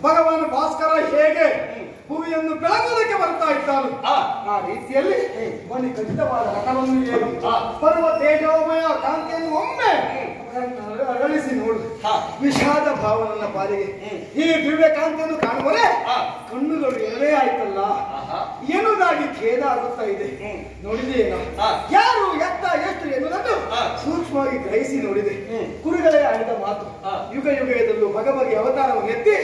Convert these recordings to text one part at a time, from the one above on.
ಭಗವಾನ್ ಭಾಸ್ಕರ ಹೇಗೆ ಭೂಮಿಯನ್ನು ಬೆಳಗೋದಕ್ಕೆ ಬರ್ತಾ ಇದ್ದಾನೆ ಆ ರೀತಿಯಲ್ಲಿ ಮಣಿ ಖಚಿತವಾದ ರಥವನ್ನು ಏರಿ ಬರುವ ತೇಜೋಮಯ ಕಾಂತಿಯನ್ನು ಒಮ್ಮೆ ಅರಳಿಸಿ ನೋಡು. ವಿಷಾದ ಭಾವನನ್ನ ಪಾಲಿಗೆ ಈ ದಿವ್ಯ ಕಾಂತಿಯನ್ನು ಕಾಣುವರೆ ಕಣ್ಣುಗಳು ಎರಡೇ ಆಯ್ತಲ್ಲ ಎನ್ನುವುದಾಗಿ ಖೇದ ಆಗುತ್ತಾ ಇದೆ. ನೋಡಿದೆಯೇನೋ ಯಾರು ಎತ್ತ ಎಷ್ಟು ಎನ್ನುವುದನ್ನು ಸೂಕ್ಷ್ಮವಾಗಿ ಗ್ರಹಿಸಿ ನೋಡಿದೆ. ಕುರುಗಳೇ ಆಡಿದ ಮಾತು ಯುಗ ಯುಗದಲ್ಲೂ ಬಗೆ ಅವತಾರವನ್ನು ಎತ್ತಿ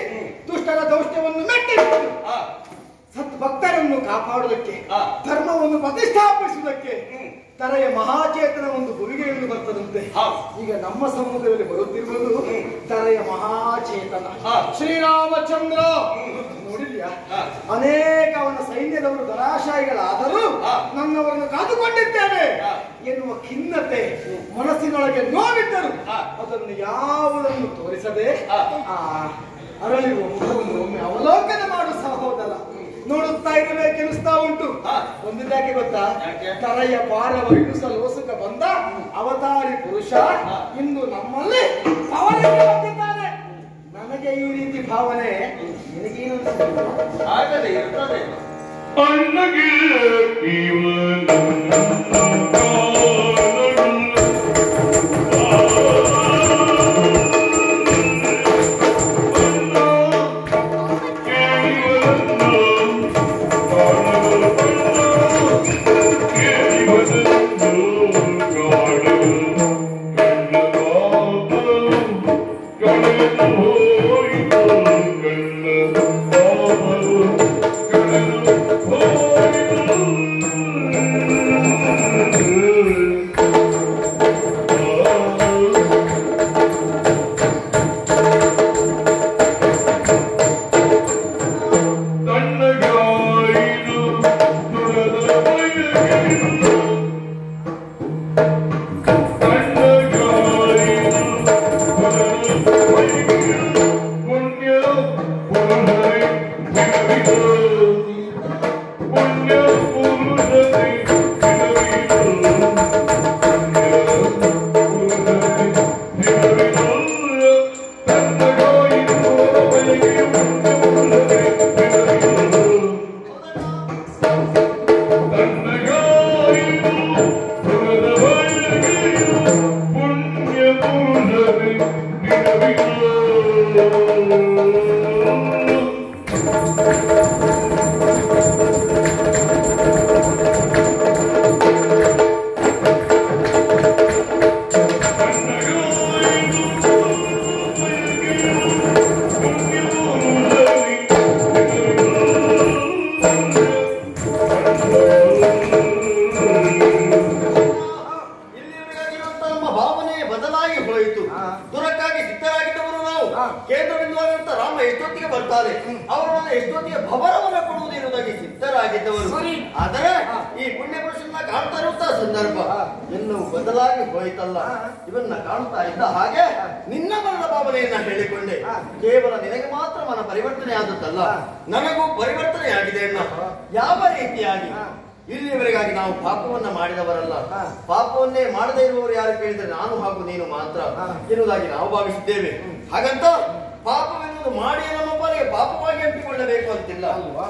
ದುಷ್ಟರ ದೌಷ್ಟ್ಯವನ್ನು ಮೆಟ್ಟಿ ಸತ್ ಭಕ್ತರನ್ನು ಕಾಪಾಡುವುದಕ್ಕೆ ಧರ್ಮವನ್ನು ಪ್ರತಿಷ್ಠಾಪಿಸುವುದಕ್ಕೆ ತರೆಯ ಮಹಾಚೇತನ ಒಂದು ಭುವಿಗೆಯನ್ನು ಬರ್ತದಂತೆ. ಈಗ ನಮ್ಮ ಸಮ್ಮುಖದಲ್ಲಿ ಬರುತ್ತಿರುವುದು ತರೆಯ ಮಹಾಚೇತನ ಶ್ರೀರಾಮಚಂದ್ರ. ನೋಡಿದ್ಯಾ, ಅನೇಕ ಅವನ ಸೈನ್ಯದವರು ಧರಾಶಾಯಿಗಳಾದರೂ ನನ್ನವರನ್ನು ಕಾದುಕೊಂಡಿದ್ದೇನೆ ಎನ್ನುವ ಖಿನ್ನತೆ ಮನಸ್ಸಿನೊಳಗೆ ನೋಡಿದ್ದರು ಅದನ್ನು ಯಾವುದನ್ನು ತೋರಿಸದೆ ಅರಳಿರುವ ಮುಖವನ್ನು ಒಮ್ಮೆ ಅವಲೋಕನ ಮಾಡು ಸಹೋದರ. ನೋಡುತ್ತಾ ಇರಬೇಕೆನಿಸ್ತಾ ಉಂಟು. ಒಂದಿದ್ದಾಕೆ ಗೊತ್ತಾ, ತರೆಯ ಭಾರವ ಇಳಿಸಲೋಸುಕ ಬಂದ ಅವತಾರಿ ಪುರುಷ ಇಂದು ನಮ್ಮಲ್ಲಿ ಬಂದಿದ್ದಾನೆ. ನನಗೆ ಈ ರೀತಿ ಭಾವನೆ ನಿನಗೇನು ಆಗದೆ ಇರ್ತದೆ. ಕೇಂದ್ರ ಬಿಂದುವಾಗಿರುವಂತ ರಾಮ ಎಷ್ಟೊತ್ತಿಗೆ ಬರ್ತಾರೆ, ಅವರನ್ನ ಎಷ್ಟೊತ್ತಿಗೆ ಭವರವನ್ನ ಕೊಡುವುದು ಎನ್ನುವುದಾಗಿ ಸಿದ್ಧರಾಗಿದ್ದವರು. ಆದರೆ ಈ ಪುಣ್ಯ ಪುರುಷನ ಕಾಣ್ತಾ ಇರುವಂತಹ ಸಂದರ್ಭ ಇನ್ನೂ ಬದಲಾಗಿ ಹೋಯ್ತಲ್ಲ. ಇವನ್ನ ಕಾಣ್ತಾ ಇದ್ದ ಹಾಗೆ ನಿನ್ನ ಮರಣ ಭಾವನೆಯನ್ನ ಹೇಳಿಕೊಂಡೆ. ಕೇವಲ ನಿನಗೆ ಮಾತ್ರ ಮನ ಪರಿವರ್ತನೆ ಆದದ್ದಲ್ಲ, ನನಗೂ ಪರಿವರ್ತನೆ ಆಗಿದೆ ಅಣ್ಣ. ಯಾವ ರೀತಿಯಾಗಿ ಇಲ್ಲಿಯವರೆಗಾಗಿ ನಾವು ಪಾಪವನ್ನ ಮಾಡಿದವರಲ್ಲ, ಪಾಪವನ್ನೇ ಮಾಡದೇ ಇರುವವರು ಯಾರು ಕೇಳಿದರೆ ನಾನು ಹಾಗೂ ನೀನು ಮಾತ್ರ ಎನ್ನುವುದಾಗಿ ನಾವು ಭಾವಿಸಿದ್ದೇವೆ. ಹಾಗಂತ ಪಾಪವೆನ್ನುವುದು ಮಾಡಿ ನಮ್ಮ ಪಾಲಿಗೆ ಪಾಪವಾಗಿ ಅಂಟಿಕೊಳ್ಳಬೇಕು ಅಂತಿಲ್ಲ.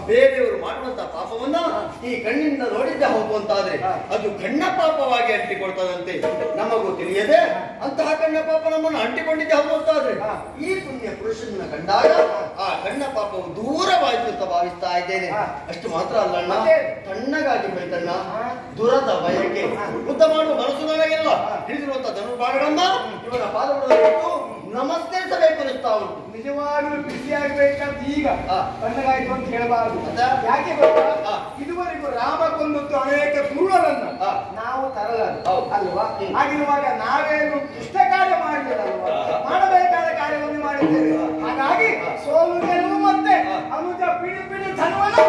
ಬೇರೆಯವರು ಮಾಡುವಂತಹ ಪಾಪವನ್ನ ಈ ಕಣ್ಣಿಂದ ನೋಡಿದ್ದೆ ಹೋಗುವಂತಾದ್ರೆ ಅದು ಕಣ್ಣ ಪಾಪವಾಗಿ ಅಂಟಿಕೊಳ್ತದಂತೆ. ನಮಗೂ ತಿಳಿಯದೆ ಅಂತಹ ಕಣ್ಣ ಪಾಪ ನಮ್ಮನ್ನು ಅಂಟಿಕೊಂಡಿದ್ದೆ ಹೋಗುವಂತಾದ್ರೆ ಈ ಪುಣ್ಯ ಪುರುಷನ ಕಂಡಾಗ ಆ ಕಣ್ಣ ಪಾಪವು ದೂರವಾಯಿತು ಅಂತ ಭಾವಿಸ್ತಾ ಇದ್ದೇನೆ. ಅಷ್ಟು ಮಾತ್ರ ಅಲ್ಲಣ್ಣ, ತಣ್ಣಗಾಗಿ ಹೋಯ್ತಣ್ಣ ದುರದ ಬಯಕೆ. ಯುದ್ಧ ಮಾಡುವ ಮನಸ್ಸು ನನಗೆಲ್ಲ ಹಿಡಿದಿರುವಂತಹ ಧನುರ್ಬಾಣಗಳನ್ನ ಇವನ ಪಾದಗಳನ್ನು ನಮಸ್ಕರಿಸಬೇಕು ಅನ್ನಿಸ್ತಾ ಉಂಟು. ನಿಜವಾಗ್ಲೂ ಬಿಸಿಯಾಗಬೇಕಂತ ಈಗ ತಣ್ಣಗಾಯ್ತು ಅಂತ ಹೇಳಬಾರದು. ಯಾಕೆ ಗೊತ್ತಾ, ಇದುವರೆಗೂ ರಾಮ ಕೊಂದದ್ದು ಅನೇಕ ಕುರುಡರನ್ನ ನಾವು ತರಲಾರು ಅಲ್ವಾ? ಹಾಗಿರುವಾಗ ನಾವೇನು ಇಷ್ಟ ಕಾರ್ಯ ಮಾಡಿದರಲ್ವಾ, ಮಾಡಬೇಕಾದ ಕಾರ್ಯವನ್ನು ಮಾಡಿದ್ದೇವೆ. ಹಾಗಾಗಿ ಸೋಲು ಗೆಲುವು ಮತ್ತೆ ಅನುಜ ಪಿಡಿ ಪಿಡಿ ಧನವನ್ನು